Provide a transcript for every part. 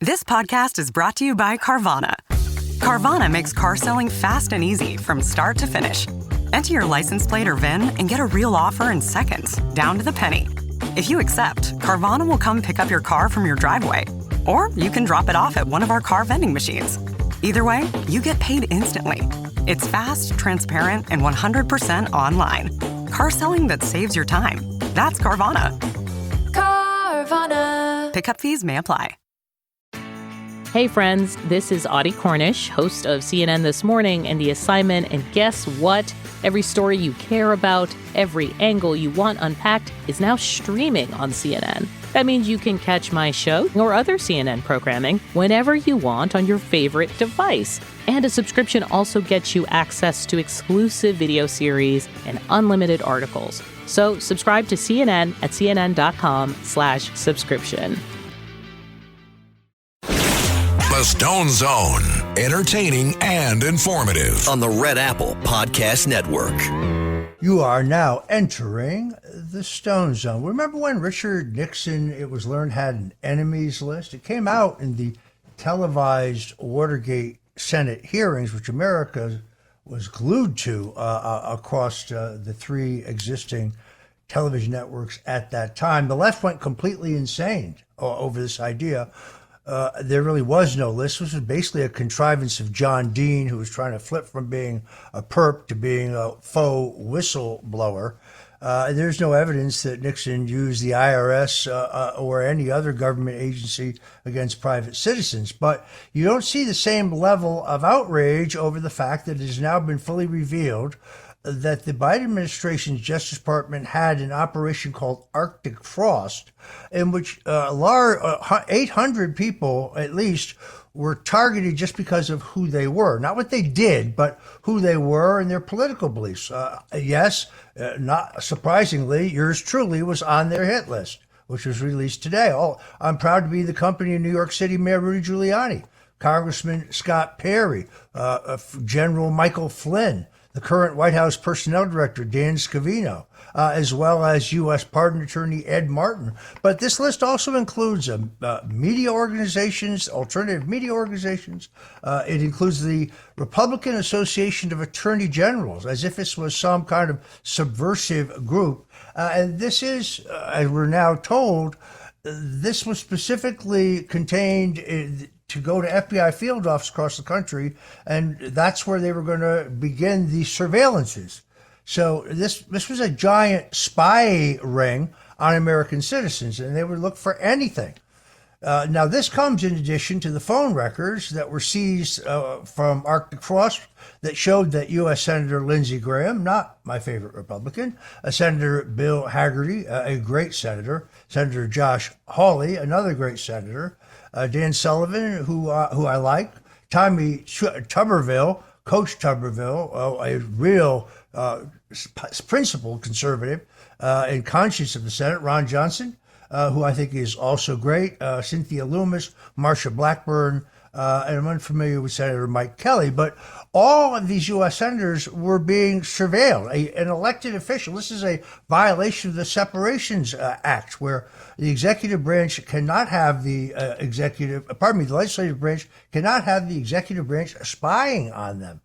This podcast is brought to you by Carvana. Carvana makes car selling fast and easy from start to finish. Enter your license plate or VIN and get a real offer in seconds, down to the penny. If you accept, Carvana will come pick up your car from your driveway. Or you can drop it off at one of our car vending machines. Either way, you get paid instantly. It's fast, transparent, and 100% online. Car selling that saves your time. That's Carvana. Carvana. Pickup fees may apply. Hey friends, this is Audie Cornish, host of CNN This Morning and The Assignment, and guess what? Every story you care about, every angle you want unpacked is now streaming on CNN. That means you can catch my show or other CNN programming whenever you want on your favorite device. And a subscription also gets you access to exclusive video series and unlimited articles. So subscribe to CNN at cnn.com/subscription. The Stone Zone, entertaining and informative on the Red Apple Podcast Network. You are now entering the Stone Zone. Remember when Richard Nixon, it was learned, had an enemies list? It came out in the televised Watergate Senate hearings, which America was glued to across the three existing television networks at that time. The left went completely insane over this idea. There really was no list. This was basically a contrivance of John Dean, who was trying to flip from being a perp to being a faux whistleblower. There's no evidence that Nixon used the IRS or any other government agency against private citizens. But you don't see the same level of outrage over the fact that it has now been fully revealed that the Biden administration's Justice Department had an operation called Arctic Frost, in which 800 people at least were targeted just because of who they were. Not what they did, but who they were and their political beliefs. Not surprisingly, yours truly was on their hit list, which was released today. I'm proud to be the company of New York City Mayor Rudy Giuliani, Congressman Scott Perry, General Michael Flynn, the current White House Personnel Director, Dan Scavino, as well as U.S. Pardon Attorney Ed Martin. But this list also includes media organizations, alternative media organizations. It includes the Republican Association of Attorney Generals, as if this was some kind of subversive group. And this is, as we're now told, this was specifically contained to go to FBI field offices across the country, and that's where they were going to begin the surveillances. So this was a giant spy ring on American citizens, and they would look for anything. Now, this comes in addition to the phone records that were seized from Arctic Frost that showed that U.S. Senator Lindsey Graham, not my favorite Republican, Senator Bill Hagerty, a great senator, Senator Josh Hawley, another great senator, Dan Sullivan, who I like, Tommy Tuberville, Coach Tuberville, a real principled conservative and conscience of the Senate, Ron Johnson, who I think is also great, Cynthia Loomis, Marsha Blackburn, and I'm unfamiliar with Senator Mike Kelly, but all of these U.S. senators were being surveilled. An elected official, this is a violation of the Separations Act, where the executive branch cannot have the the legislative branch cannot have the executive branch spying on them.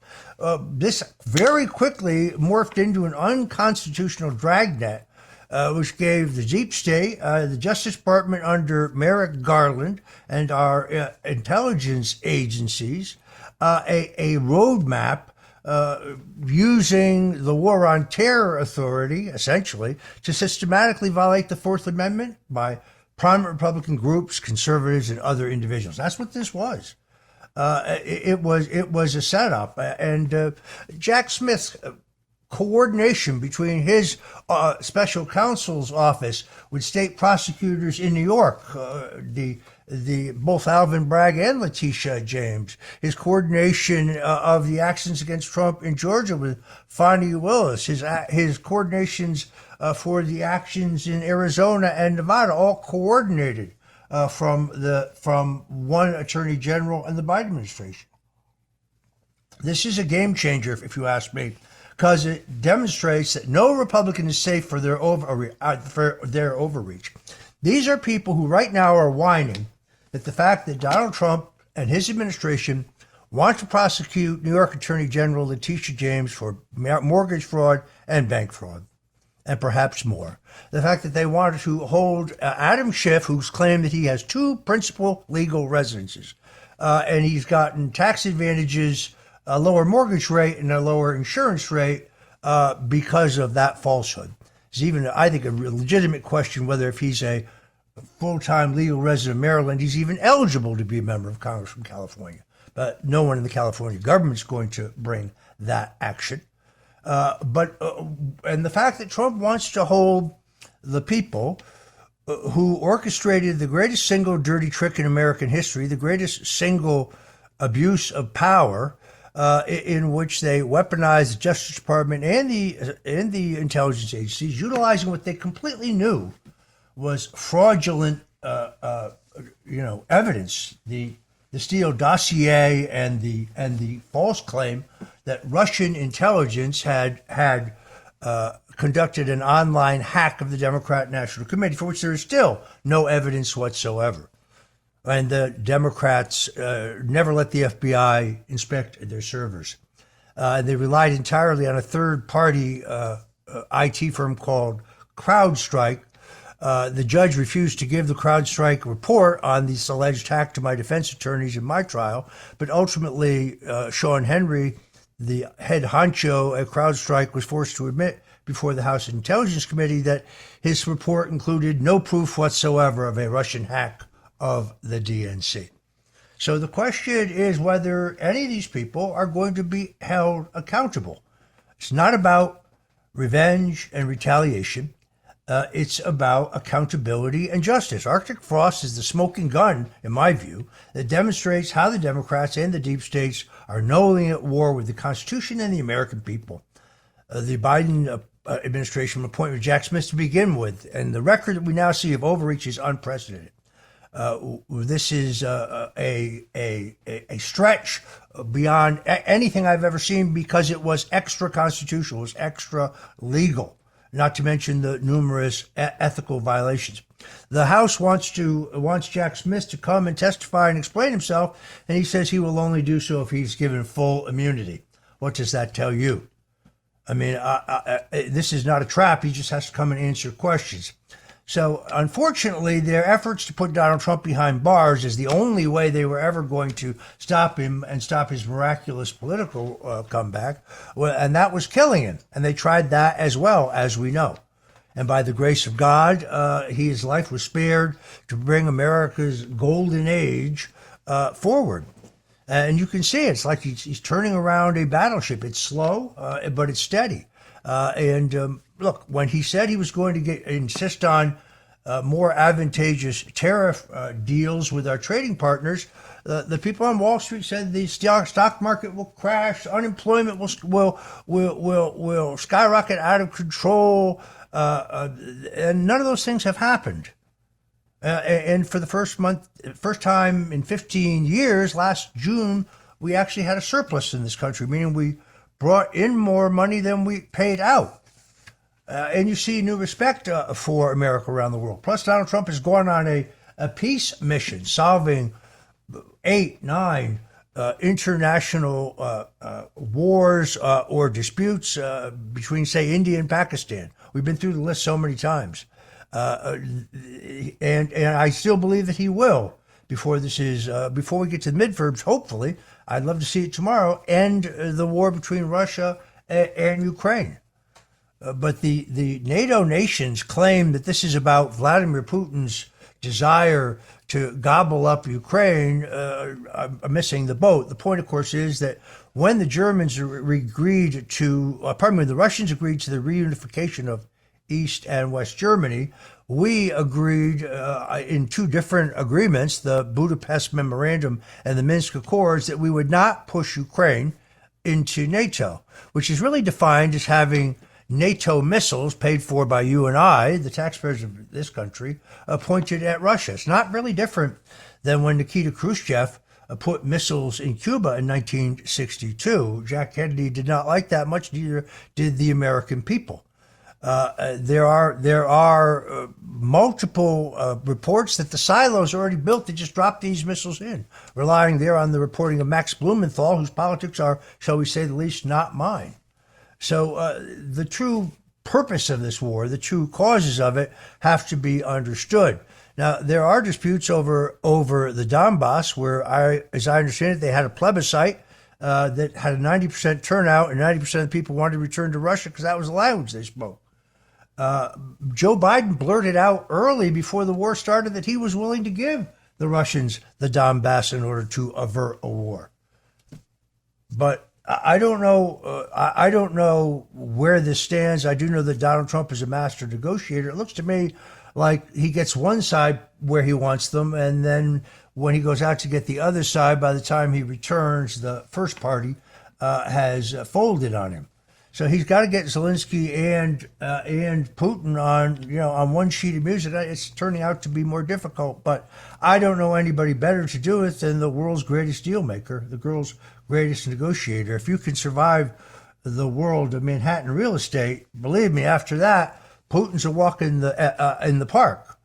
This very quickly morphed into an unconstitutional dragnet, which gave the deep state, the Justice Department under Merrick Garland, and our intelligence agencies a roadmap using the War on Terror Authority, essentially, to systematically violate the Fourth Amendment by prominent Republican groups, conservatives, and other individuals. That's what this was. It was a setup, and Jack Smith's coordination between his special counsel's office with state prosecutors in New York, both Alvin Bragg and Letitia James, his coordination of the actions against Trump in Georgia with Fani Willis, his coordinations for the actions in Arizona and Nevada, all coordinated from one attorney general and the Biden administration. This is a game changer, if you ask me, because it demonstrates that no Republican is safe for their overreach. These are people who right now are whining that the fact that Donald Trump and his administration want to prosecute New York Attorney General Letitia James for mortgage fraud and bank fraud, and perhaps more. The fact that they wanted to hold Adam Schiff, who's claimed that he has two principal legal residences, and he's gotten tax advantages, a lower mortgage rate and a lower insurance rate because of that falsehood. There's even, I think, a legitimate question whether if he's a full-time legal resident of Maryland, he's even eligible to be a member of Congress from California. But no one in the California government is going to bring that action. And the fact that Trump wants to hold the people who orchestrated the greatest single dirty trick in American history, the greatest single abuse of power, in which they weaponized the Justice Department and the intelligence agencies, utilizing what they completely knew was fraudulent, evidence. The Steele dossier and the false claim that Russian intelligence had conducted an online hack of the Democrat National Committee, for which there is still no evidence whatsoever. And the Democrats never let the FBI inspect their servers. They relied entirely on a third-party IT firm called CrowdStrike. The judge refused to give the CrowdStrike report on this alleged hack to my defense attorneys in my trial, but ultimately Sean Henry, the head honcho at CrowdStrike, was forced to admit before the House Intelligence Committee that his report included no proof whatsoever of a Russian hack of the DNC. So the question is whether any of these people are going to be held accountable. It's not about revenge and retaliation. It's about accountability and justice. Arctic Frost is the smoking gun, in my view, that demonstrates how the Democrats and the deep states are knowingly at war with the Constitution and the American people. The Biden administration appointed Jack Smith to begin with, and the record that we now see of overreach is unprecedented. This is a stretch beyond anything I've ever seen because it was extra constitutional, it was extra legal, not to mention the numerous ethical violations. The House wants Jack Smith to come and testify and explain himself, and he says he will only do so if he's given full immunity. What does that tell you? I mean, this is not a trap. He just has to come and answer questions. So, unfortunately, their efforts to put Donald Trump behind bars is the only way they were ever going to stop him and stop his miraculous political comeback, and that was killing him. And they tried that as well, as we know. And by the grace of God, his life was spared to bring America's golden age forward. And you can see it's like he's turning around a battleship. It's slow, but it's steady. Look, when he said he was going to insist on more advantageous tariff deals with our trading partners, the people on Wall Street said the stock market will crash, unemployment will skyrocket out of control, and none of those things have happened. And for the first time in 15 years, last June, we actually had a surplus in this country, meaning we brought in more money than we paid out. And you see new respect for America around the world. Plus, Donald Trump has gone on a peace mission, solving 8-9 international wars or disputes between, say, India and Pakistan. We've been through the list so many times. And I still believe that he will before we get to the midterms. Hopefully, I'd love to see it tomorrow, end the war between Russia and Ukraine. But the NATO nations claim that this is about Vladimir Putin's desire to gobble up Ukraine. Are missing the boat. The point, of course, is that when the Russians agreed to the reunification of East and West Germany, we agreed in two different agreements, the Budapest Memorandum and the Minsk Accords, that we would not push Ukraine into NATO, which is really defined as having NATO missiles paid for by you and I, the taxpayers of this country, pointed at Russia. It's not really different than when Nikita Khrushchev put missiles in Cuba in 1962. Jack Kennedy did not like that much, neither did the American people. There are multiple reports that the silos are already built to just drop these missiles in, relying there on the reporting of Max Blumenthal, whose politics are, shall we say the least, not mine. So the true purpose of this war, the true causes of it, have to be understood. Now, there are disputes over the Donbass, where, as I understand it, they had a plebiscite that had a 90% turnout, and 90% of the people wanted to return to Russia because that was the language they spoke. Joe Biden blurted out early before the war started that he was willing to give the Russians the Donbass in order to avert a war. But I don't know. I don't know where this stands. I do know that Donald Trump is a master negotiator. It looks to me like he gets one side where he wants them, and then when he goes out to get the other side, by the time he returns, the first party has folded on him. So he's got to get Zelensky and Putin on one sheet of music. It's turning out to be more difficult, but I don't know anybody better to do it than the world's greatest deal maker, the world's greatest negotiator. If you can survive the world of Manhattan real estate, believe me, after that, Putin's a walk in the park.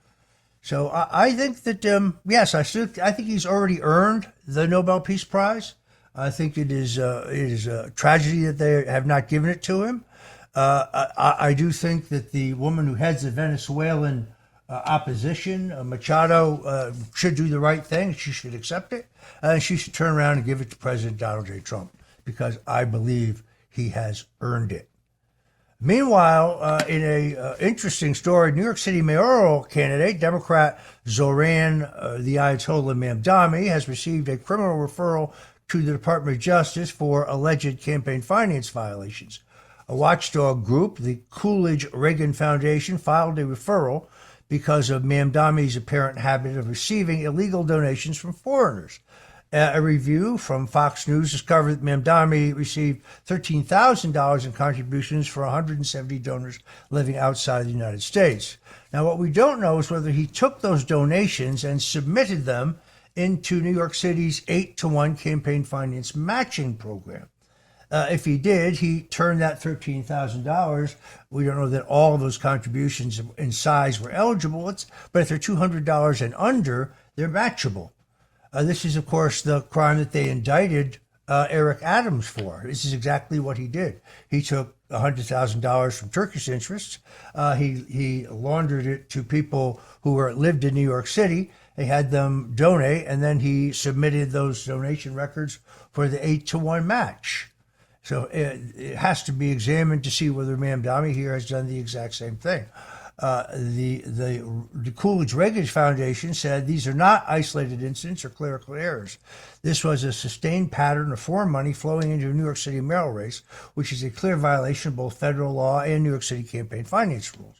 So I think that yes, I think he's already earned the Nobel Peace Prize. I think it is a tragedy that they have not given it to him. I do think that the woman who heads the Venezuelan opposition, Machado, should do the right thing. She should accept it. She should turn around and give it to President Donald J. Trump, because I believe he has earned it. Meanwhile, in a interesting story, New York City mayoral candidate, Democrat Zoran the Ayatollah Mamdani, has received a criminal referral to the Department of Justice for alleged campaign finance violations. A watchdog group, the Coolidge-Reagan Foundation, filed a referral because of Mamdani's apparent habit of receiving illegal donations from foreigners. A review from Fox News discovered that Mamdani received $13,000 in contributions for 170 donors living outside the United States. Now, what we don't know is whether he took those donations and submitted them into New York City's 8-to-1 campaign finance matching program. If he did, he turned that $13,000. We don't know that all of those contributions in size were eligible, but if they're $200 and under, they're matchable. This is, of course, the crime that they indicted Eric Adams for. This is exactly what he did. He took $100,000 from Turkish interests. He laundered it to people who lived in New York City. They had them donate, and then he submitted those donation records for the 8-to-1 match. So it has to be examined to see whether Mamdani here has done the exact same thing. The Coolidge-Reagan Foundation said these are not isolated incidents or clerical errors. This was a sustained pattern of foreign money flowing into a New York City mayoral race, which is a clear violation of both federal law and New York City campaign finance rules.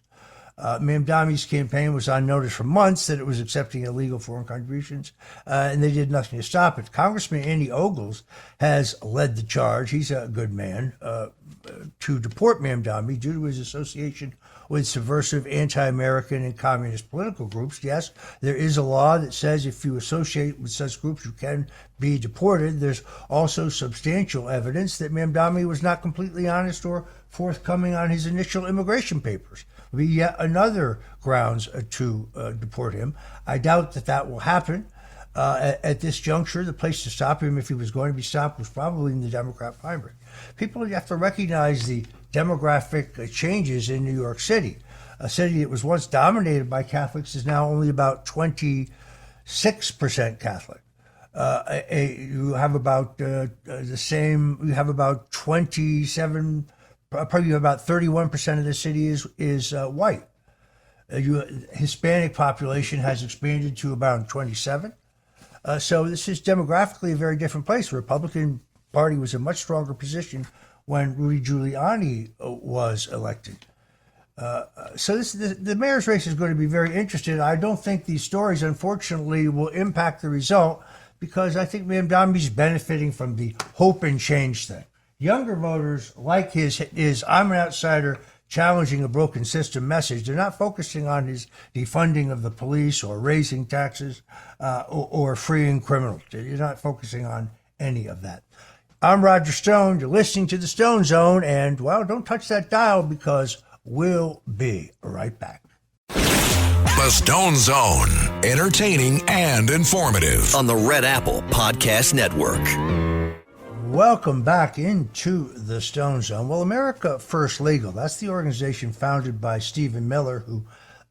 Mamdani's campaign was on notice for months that it was accepting illegal foreign contributions, and they did nothing to stop it. Congressman Andy Ogles has led the charge. He's a good man to deport Mamdani due to his association with subversive anti-American and communist political groups. Yes, there is a law that says if you associate with such groups, you can be deported. There's also substantial evidence that Mamdani was not completely honest or forthcoming on his initial immigration papers. Would be yet another grounds to deport him. I doubt that will happen. At this juncture, the place to stop him, if he was going to be stopped, was probably in the Democrat primary. People have to recognize the demographic changes in New York City. A city that was once dominated by Catholics is now only about 26% Catholic. You have about the same. You have about 27. Probably about 31% of the city is white. Hispanic population has expanded to about 27. So this is demographically a very different place. The Republican Party was in a much stronger position when Rudy Giuliani was elected. So the mayor's race is going to be very interesting. I don't think these stories, unfortunately, will impact the result, because I think Mamdani's benefiting from the hope and change thing. Younger voters like his I'm an outsider challenging a broken system message. They're not focusing on his defunding of the police or raising taxes or freeing criminals. You're not focusing on any of that. I'm Roger Stone. You're listening to the Stone Zone, and, well, don't touch that dial, because We'll be right back. The Stone Zone, entertaining and informative. On the Red Apple Podcast Network. Welcome back into the Stone Zone. Well, America First Legal, that's the organization founded by Stephen Miller, who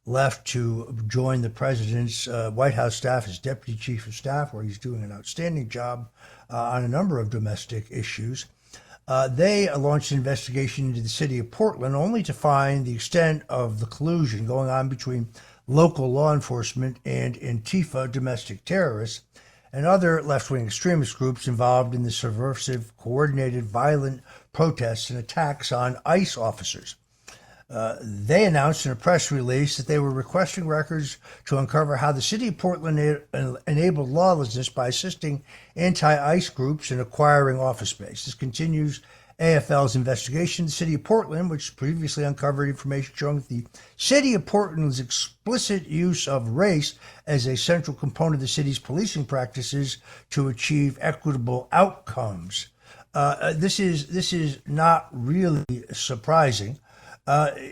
left to join the president's White House staff as deputy chief of staff, where he's doing an outstanding job on a number of domestic issues. They launched an investigation into the city of Portland only to find the extent of the collusion going on between local law enforcement and Antifa domestic terrorists and other left-wing extremist groups involved in the subversive, coordinated, violent protests and attacks on ICE officers. They announced in a press release that they were requesting records to uncover how the city of Portland enabled lawlessness by assisting anti-ICE groups in acquiring office space. This continues AFL's investigation. The city of Portland, which previously uncovered information showing that the city of Portland's explicit use of race as a central component of the city's policing practices to achieve equitable outcomes. This is not really surprising.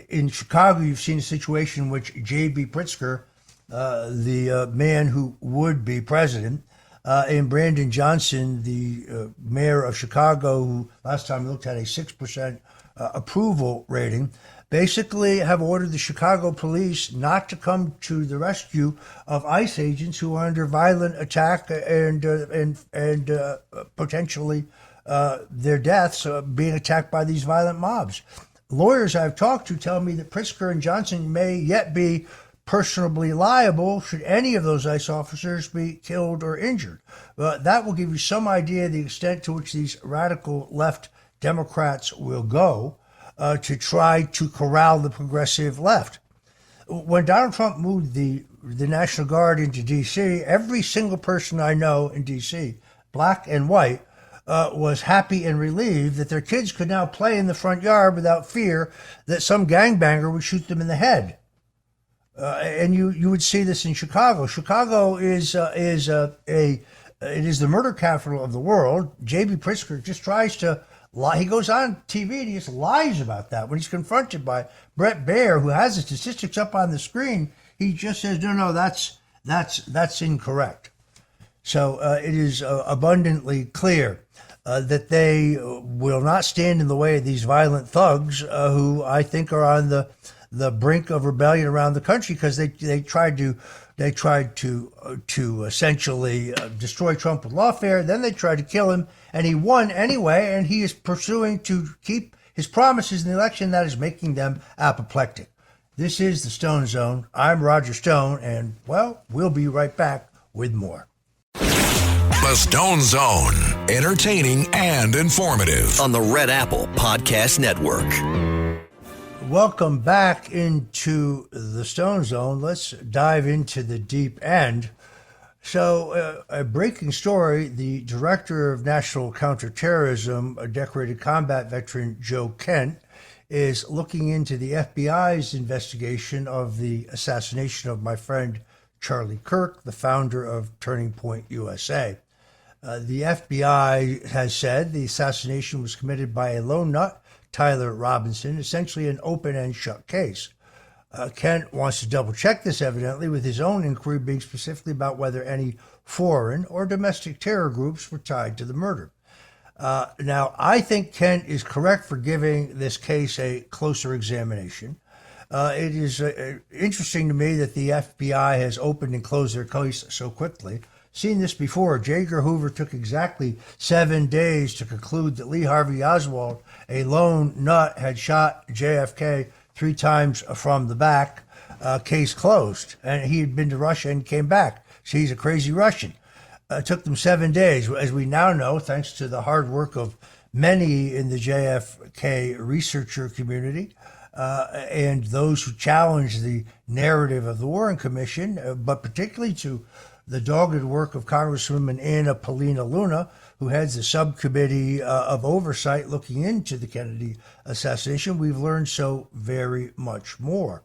In Chicago, you've seen a situation in which J.B. Pritzker, the man who would be president, and Brandon Johnson, the mayor of Chicago, who last time we looked at a 6% approval rating, basically have ordered the Chicago police not to come to the rescue of ICE agents who are under violent attack and potentially their deaths being attacked by these violent mobs. Lawyers I've talked to tell me that Pritzker and Johnson may yet be personally liable should any of those ICE officers be killed or injured. That will give you some idea of the extent to which these radical left Democrats will go to try to corral the progressive left. When Donald Trump moved the National Guard into D.C., every single person I know in D.C., black and white, was happy and relieved that their kids could now play in the front yard without fear that some gangbanger would shoot them in the head. And you would see this in Chicago. Chicago is the murder capital of the world. J.B. Pritzker just tries to lie. He goes on TV and he just lies about that. When he's confronted by Brett Baer, who has the statistics up on the screen, he just says, no, that's incorrect. So it is abundantly clear that they will not stand in the way of these violent thugs who I think are on the brink of rebellion around the country because they tried to essentially destroy Trump with lawfare. Then they tried to kill him, and he won anyway. And he is pursuing to keep his promises in the election. That is making them apoplectic. This is the Stone Zone. I'm Roger Stone, and well, we'll be right back with more. The Stone Zone, entertaining and informative. On the Red Apple Podcast Network. Welcome back into the Stone Zone. Let's dive into the deep end. So, a breaking story, the director of national counterterrorism, a decorated combat veteran Joe Kent, is looking into the FBI's investigation of the assassination of my friend Charlie Kirk, the founder of Turning Point USA. The FBI has said the assassination was committed by a lone nut, Tyler Robinson, essentially an open and shut case. Kent wants to double check this evidently with his own inquiry being specifically about whether any foreign or domestic terror groups were tied to the murder. Now, I think Kent is correct for giving this case a closer examination. It is interesting to me that the FBI has opened and closed their case so quickly. Seen this before. J. Edgar Hoover took exactly 7 days to conclude that Lee Harvey Oswald, a lone nut, had shot JFK 3 times from the back. Case closed. And he had been to Russia and came back. So he's a crazy Russian. It took them 7 days. As we now know, thanks to the hard work of many in the JFK researcher community, and those who challenge the narrative of the Warren Commission, but particularly to the dogged work of Congresswoman Anna Paulina Luna, who heads the subcommittee of oversight looking into the Kennedy assassination, we've learned so very much more.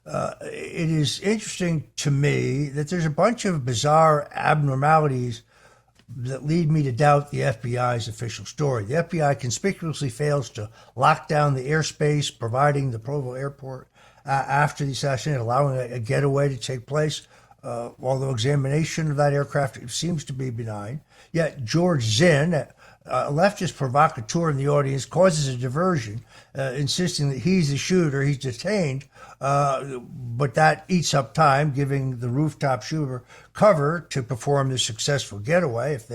It is interesting to me that there's a bunch of bizarre abnormalities that lead me to doubt the FBI's official story. The FBI conspicuously fails to lock down the airspace providing the Provo airport after the assassination, allowing a getaway to take place. Although examination of that aircraft seems to be benign. Yet George Zinn, a leftist provocateur in the audience, causes a diversion, insisting that he's the shooter, he's detained, but that eats up time, giving the rooftop shooter cover to perform the successful getaway, if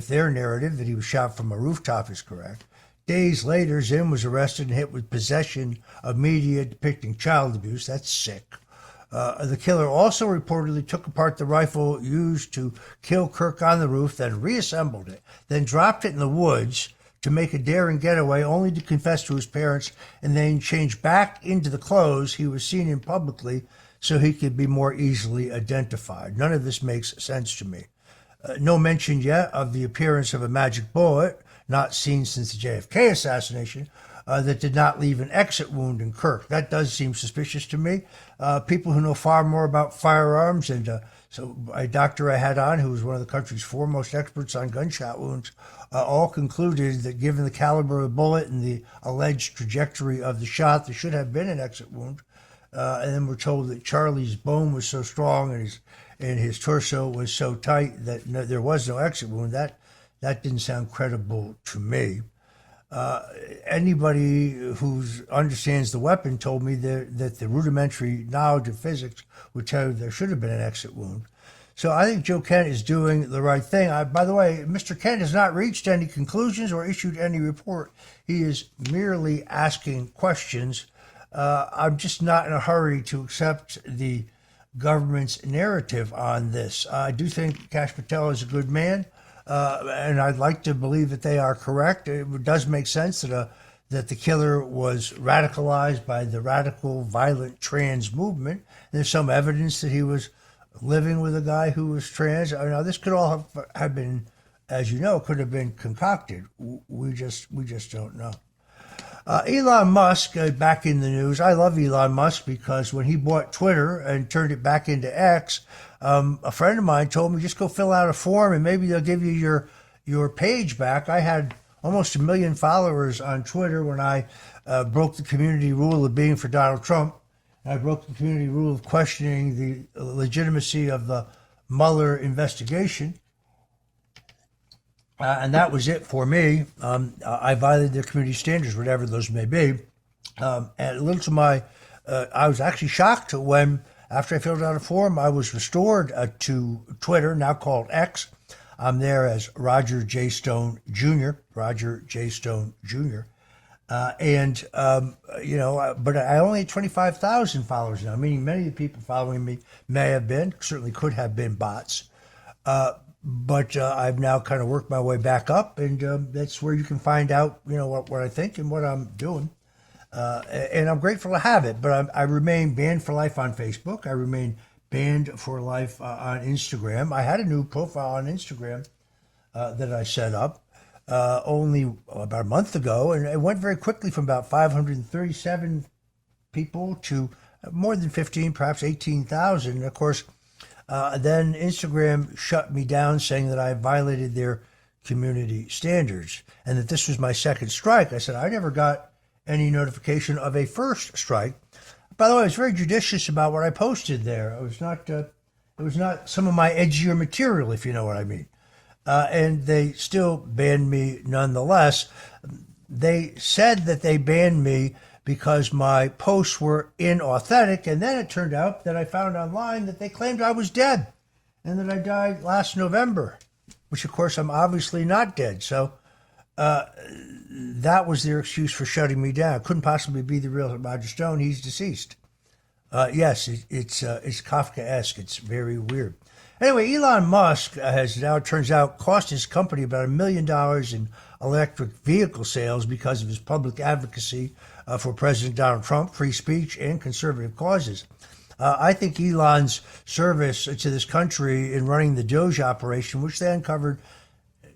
their narrative that he was shot from a rooftop is correct. Days later, Zinn was arrested and hit with possession of media depicting child abuse. That's sick. The killer also reportedly took apart the rifle used to kill Kirk on the roof, then reassembled it, then dropped it in the woods to make a daring getaway, only to confess to his parents and then change back into the clothes he was seen in publicly so he could be more easily identified. None of this makes sense to me. No mention yet of the appearance of a magic bullet, not seen since the JFK assassination, that did not leave an exit wound in Kirk. That does seem suspicious to me. People who know far more about firearms, and so a doctor I had on, who was one of the country's foremost experts on gunshot wounds, all concluded that given the caliber of the bullet and the alleged trajectory of the shot, there should have been an exit wound. And then we're told that Charlie's bone was so strong and his torso was so tight that there was no exit wound. That didn't sound credible to me. Anybody who understands the weapon told me that the rudimentary knowledge of physics would tell you there should have been an exit wound. So I think Joe Kent is doing the right thing. By the way, Mr. Kent has not reached any conclusions or issued any report. He is merely asking questions. I'm just not in a hurry to accept the government's narrative on this. I do think Kash Patel is a good man. And I'd like to believe that they are correct. It does make sense that the killer was radicalized by the radical, violent trans movement. There's some evidence that he was living with a guy who was trans. Now, this could all have been, as you know, could have been concocted. We just don't know. Elon Musk, back in the news. I love Elon Musk because when he bought Twitter and turned it back into X, a friend of mine told me, just go fill out a form and maybe they'll give you your page back. I had almost 1 million followers on Twitter when I broke the community rule of being for Donald Trump. I broke the community rule of questioning the legitimacy of the Mueller investigation. And that was it for me. I violated their community standards, whatever those may be. And a little to my, I was actually shocked when, after I filled out a form, I was restored to Twitter, now called X. I'm there as Roger J. Stone Jr., Roger J. Stone Jr. But I only had 25,000 followers now, meaning many of the people following me may have been, certainly could have been bots. But I've now kind of worked my way back up, and that's where you can find out, what I think and what I'm doing. And I'm grateful to have it, but I remain banned for life on Facebook. I remain banned for life on Instagram. I had a new profile on Instagram that I set up only about a month ago, and it went very quickly from about 537 people to more than 15, perhaps 18,000. Of course, then Instagram shut me down, saying that I violated their community standards and that this was my second strike. I said, I never got any notification of a first strike. By the way, I was very judicious about what I posted there. It was not some of my edgier material, if you know what I mean. And they still banned me nonetheless. They said that they banned me because my posts were inauthentic, and then it turned out that I found online that they claimed I was dead and that I died last November, which of course I'm obviously not dead. So that was their excuse for shutting me down. It couldn't possibly be the real Roger Stone. He's deceased. Yes, it's Kafkaesque. It's very weird. Anyway, Elon Musk has now, it turns out, cost his company about $1 million in electric vehicle sales because of his public advocacy for President Donald Trump, free speech, and conservative causes. I think Elon's service to this country in running the Doge operation, which they uncovered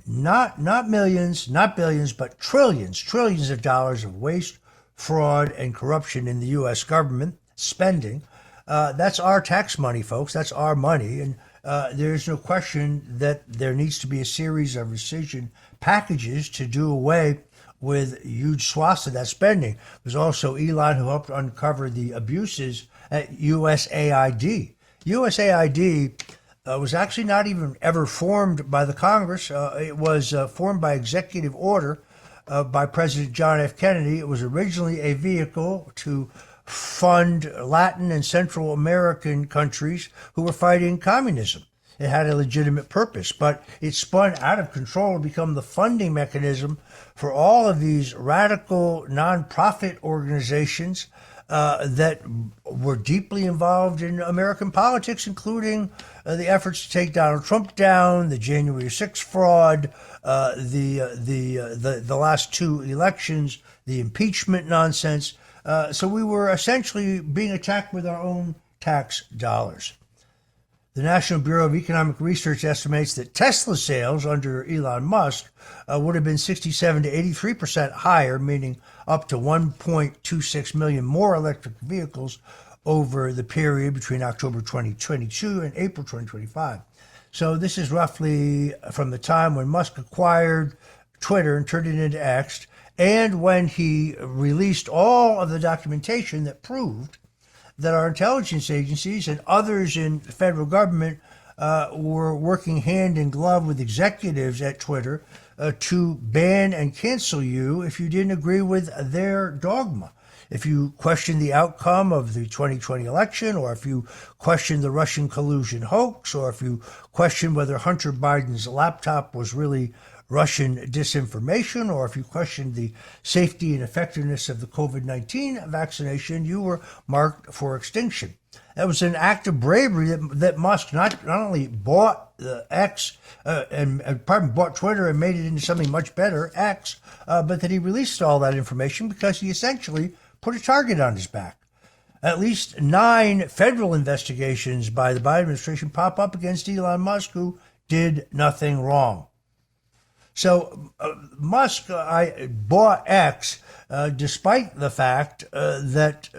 not millions, not billions, but trillions of dollars of waste, fraud, and corruption in the U.S. government spending. That's our tax money, folks. That's our money. there's no question that there needs to be a series of rescission packages to do away with huge swaths of that spending. There's also Elon who helped uncover the abuses at USAID. USAID was actually not even ever formed by the Congress. It was formed by executive order by President John F. Kennedy. It was originally a vehicle to fund Latin and Central American countries who were fighting communism. It had a legitimate purpose, but it spun out of control to become the funding mechanism for all of these radical nonprofit organizations that were deeply involved in American politics, including the efforts to take Donald Trump down, the January 6th fraud, the last two elections, the impeachment nonsense. So we were essentially being attacked with our own tax dollars. The National Bureau of Economic Research estimates that Tesla sales under Elon Musk would have been 67 to 83% higher, meaning up to 1.26 million more electric vehicles over the period between October 2022 and April 2025. So this is roughly from the time when Musk acquired Twitter and turned it into X, and when he released all of the documentation that proved that our intelligence agencies and others in the federal government were working hand in glove with executives at Twitter to ban and cancel you if you didn't agree with their dogma. If you questioned the outcome of the 2020 election, or if you questioned the Russian collusion hoax, or if you questioned whether Hunter Biden's laptop was really Russian disinformation, or if you questioned the safety and effectiveness of the COVID-19 vaccination, you were marked for extinction. That was an act of bravery that Musk not only bought the X bought Twitter and made it into something much better, X, but that he released all that information because he essentially put a target on his back. At least 9 federal investigations by the Biden administration pop up against Elon Musk, who did nothing wrong. So Musk bought X despite the fact that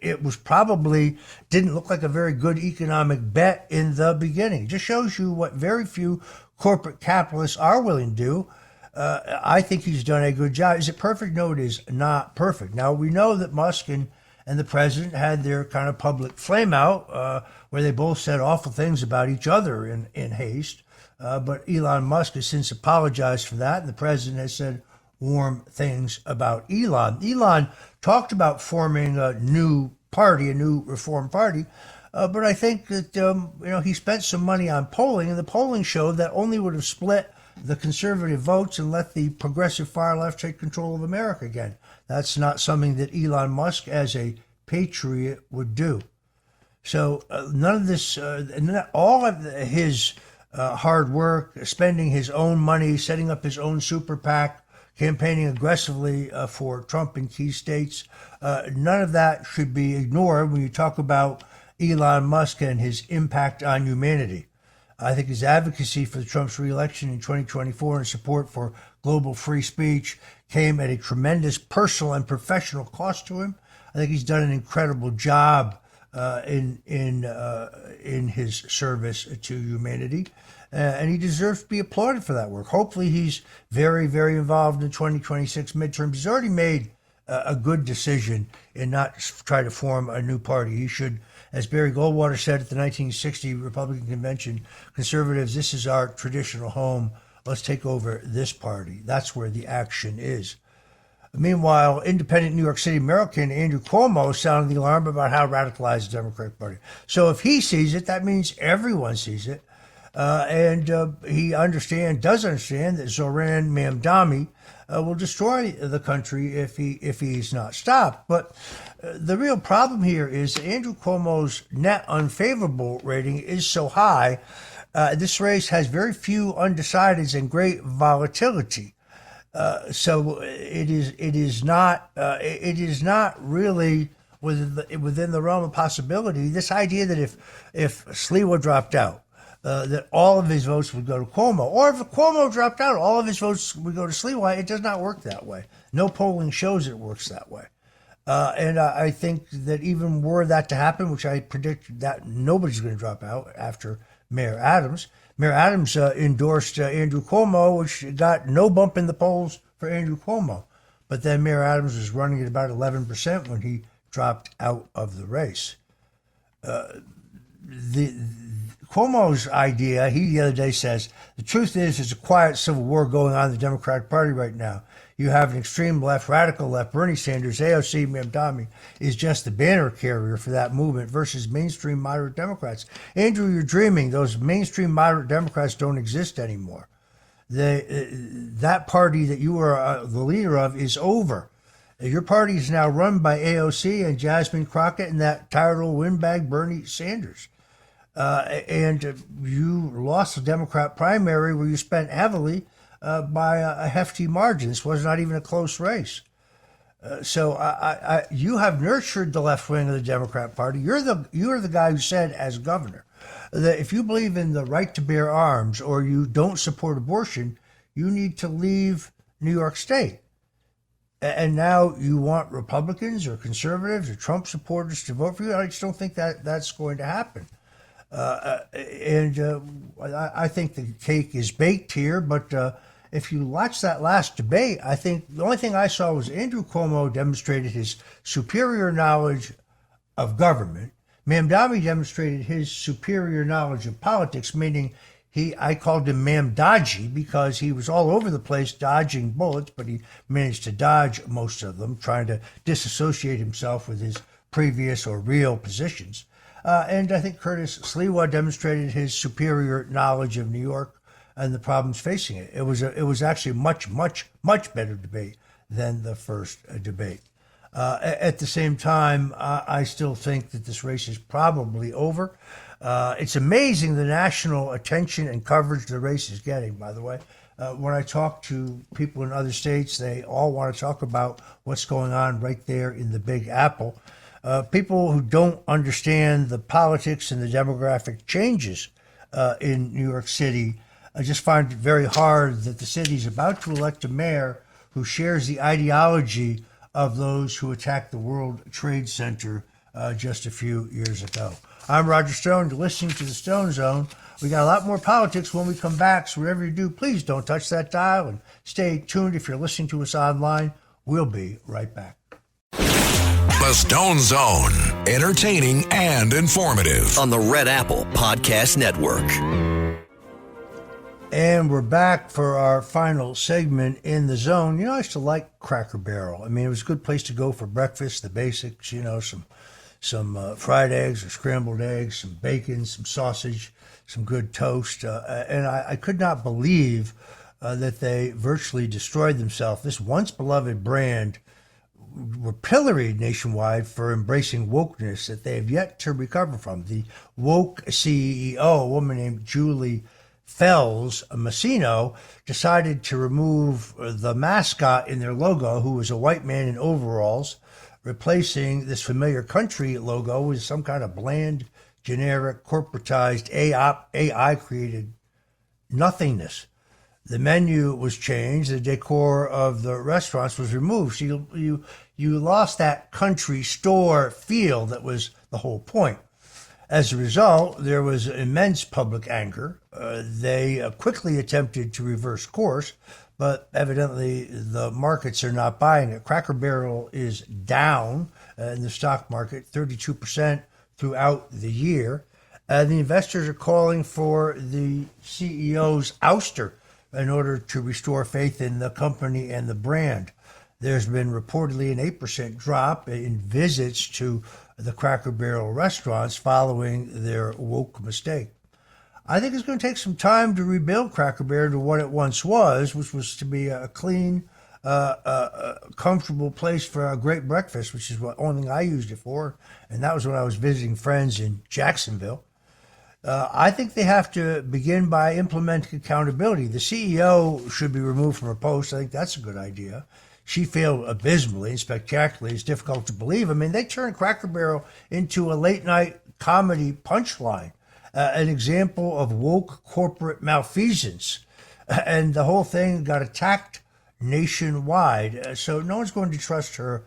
it was probably didn't look like a very good economic bet in the beginning. It just shows you what very few corporate capitalists are willing to do. I think he's done a good job. Is it perfect? No, it is not perfect. Now, we know that Musk and the president had their kind of public flame out where they both said awful things about each other in haste. But Elon Musk has since apologized for that, and the president has said warm things about Elon. Elon talked about forming a new party, a new reform party, but I think that he spent some money on polling, and the polling showed that only would have split the conservative votes and let the progressive far left take control of America again. That's not something that Elon Musk, as a patriot, would do. So none of this, all of his hard work, spending his own money, setting up his own super PAC, campaigning aggressively for Trump in key states, none of that should be ignored when you talk about Elon Musk and his impact on humanity. I think his advocacy for Trump's reelection in 2024 and support for global free speech came at a tremendous personal and professional cost to him. I think he's done an incredible job in his service to humanity, and he deserves to be applauded for that work. Hopefully, he's very, very involved in the 2026 midterms. He's already made a good decision in not try to form a new party. He should, as Barry Goldwater said at the 1960 Republican Convention, conservatives, this is our traditional home. Let's take over this party. That's where the action is. Meanwhile, independent New York City American Andrew Cuomo sounded the alarm about how radicalized the Democratic Party. So if he sees it, that means everyone sees it. And he does understand that Zoran Mamdani will destroy the country if he's not stopped. But the real problem here is Andrew Cuomo's net unfavorable rating is so high. This race has very few undecideds and great volatility. So it is not really within the realm of possibility. This idea that if Sliwa dropped out, that all of his votes would go to Cuomo, or if Cuomo dropped out, all of his votes would go to Sliwa. It does not work that way. No polling shows it works that way. And I think that even were that to happen, which I predict that nobody's going to drop out after Mayor Adams. Mayor Adams endorsed Andrew Cuomo, which got no bump in the polls for Andrew Cuomo. But then Mayor Adams was running at about 11% when he dropped out of the race. Cuomo's idea, he the other day says, the truth is there's a quiet civil war going on in the Democratic Party right now. You have an extreme left, radical left, Bernie Sanders, AOC, Mamdani is just the banner carrier for that movement versus mainstream moderate Democrats. Andrew, you're dreaming. Those mainstream moderate Democrats don't exist anymore. That party that you are the leader of is over. Your party is now run by AOC and Jasmine Crockett and that tired old windbag Bernie Sanders. And you lost the Democrat primary where you spent heavily by a hefty margin. This was not even a close race. So you have nurtured the left wing of the Democrat Party. You're the guy who said as governor that if you believe in the right to bear arms or you don't support abortion, you need to leave New York State. And now you want Republicans or conservatives or Trump supporters to vote for you. I just don't think that that's going to happen. I think the cake is baked here, but if you watch that last debate, I think the only thing I saw was Andrew Cuomo demonstrated his superior knowledge of government. Mamdani demonstrated his superior knowledge of politics, meaning I called him Mamdodgy because he was all over the place dodging bullets, but he managed to dodge most of them, trying to disassociate himself with his previous or real positions. And I think Curtis Sliwa demonstrated his superior knowledge of New York and the problems facing it. It was actually much better debate than the first debate. At the same time, I still think that this race is probably over. It's amazing the national attention and coverage the race is getting, by the way. When I talk to people in other states, they all want to talk about what's going on right there in the Big Apple. People who don't understand the politics and the demographic changes in New York City just find it very hard that the city is about to elect a mayor who shares the ideology of those who attacked the World Trade Center just a few years ago. I'm Roger Stone. You're listening to the Stone Zone. We got a lot more politics when we come back, so whatever you do, please don't touch that dial and stay tuned. If you're listening to us online, we'll be right back. The Stone Zone, entertaining and informative. On the Red Apple Podcast Network. And we're back for our final segment in the zone. You know, I used to like Cracker Barrel. I mean, it was a good place to go for breakfast, the basics, you know, some fried eggs or scrambled eggs, some bacon, some sausage, some good toast. And I could not believe that they virtually destroyed themselves. This once beloved brand were pilloried nationwide for embracing wokeness that they have yet to recover from. The woke CEO, a woman named Julie Fells Massino, decided to remove the mascot in their logo, who was a white man in overalls, replacing this familiar country logo with some kind of bland, generic, corporatized, AI-created nothingness. The menu was changed. The decor of the restaurants was removed. So you lost that country store feel that was the whole point. As a result, there was immense public anger. They quickly attempted to reverse course, but evidently the markets are not buying it. Cracker Barrel is down in the stock market 32% throughout the year. The investors are calling for the CEO's ouster in order to restore faith in the company and the brand. There's been reportedly an 8% drop in visits to the Cracker Barrel restaurants following their woke mistake. I think it's going to take some time to rebuild Cracker Barrel to what it once was, which was to be a clean, comfortable place for a great breakfast, which is the only thing I used it for, and that was when I was visiting friends in Jacksonville. I think they have to begin by implementing accountability. The CEO should be removed from her post. I think that's a good idea. She failed abysmally and spectacularly. It's difficult to believe. I mean, they turned Cracker Barrel into a late-night comedy punchline, an example of woke corporate malfeasance. And the whole thing got attacked nationwide. So no one's going to trust her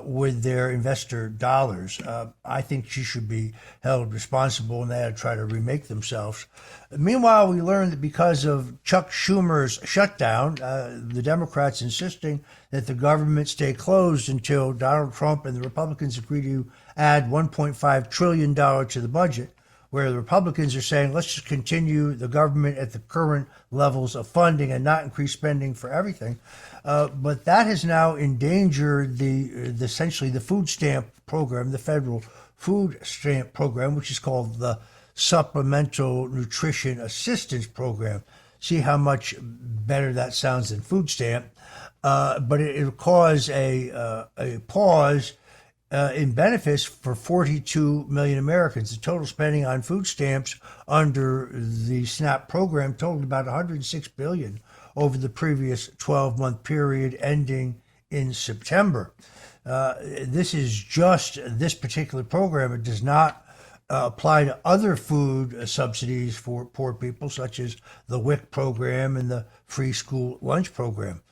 with their investor dollars. I think she should be held responsible, and they had to try to remake themselves. Meanwhile, we learned that because of Chuck Schumer's shutdown, the Democrats insisting that the government stay closed until Donald Trump and the Republicans agree to add $1.5 trillion to the budget, where the Republicans are saying, let's just continue the government at the current levels of funding and not increase spending for everything. But that has now endangered essentially the food stamp program, the federal food stamp program, which is called the Supplemental Nutrition Assistance Program. See how much better that sounds than food stamp. But it'll cause a pause in benefits for 42 million Americans. The total spending on food stamps under the SNAP program totaled about $106 billion over the previous 12-month period ending in September. This is just this particular program. It does not apply to other food subsidies for poor people, such as the WIC program and the free school lunch program.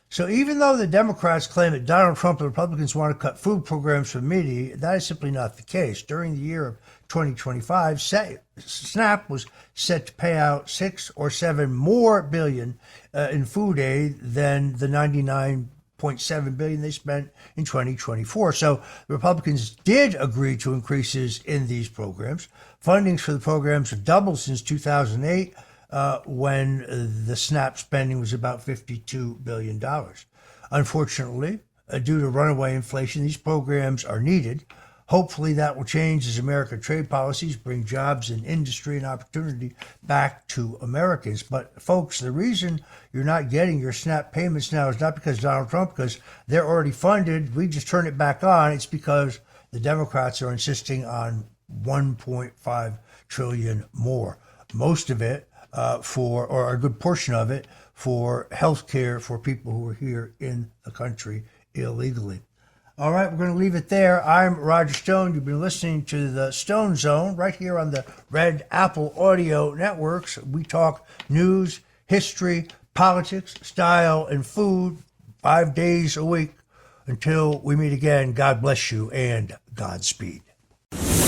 So even though the Democrats claim that Donald Trump and the Republicans want to cut food programs from media, that is simply not the case. During the year of 2025, SNAP was set to pay out 6 or 7 more billion in food aid than the $99.7 billion they spent in 2024. So the Republicans did agree to increases in these programs. Fundings for the programs have doubled since 2008. When the SNAP spending was about $52 billion. Unfortunately, due to runaway inflation, these programs are needed. Hopefully that will change as American trade policies bring jobs and industry and opportunity back to Americans. But folks, the reason you're not getting your SNAP payments now is not because Donald Trump, because they're already funded. We just turn it back on. It's because the Democrats are insisting on $1.5 trillion more. Most of it or a good portion of it, for health care for people who are here in the country illegally. All right, we're going to leave it there. I'm Roger Stone. You've been listening to the Stone Zone right here on the Red Apple Audio Networks. We talk news, history, politics, style, and food 5 days a week. Until we meet again, God bless you and Godspeed.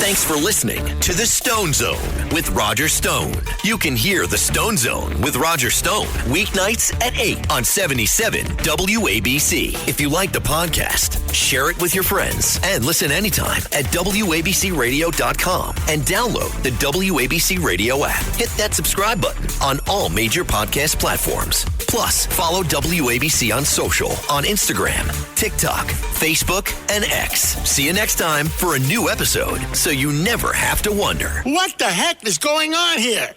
Thanks for listening to The Stone Zone with Roger Stone. You can hear The Stone Zone with Roger Stone weeknights at 8 on 77 WABC. If you like the podcast, share it with your friends and listen anytime at WABCRadio.com and download the WABC Radio app. Hit that subscribe button on all major podcast platforms. Plus, follow WABC on social on Instagram, TikTok, Facebook, and X. See you next time for a new episode, so you never have to wonder. What the heck is going on here?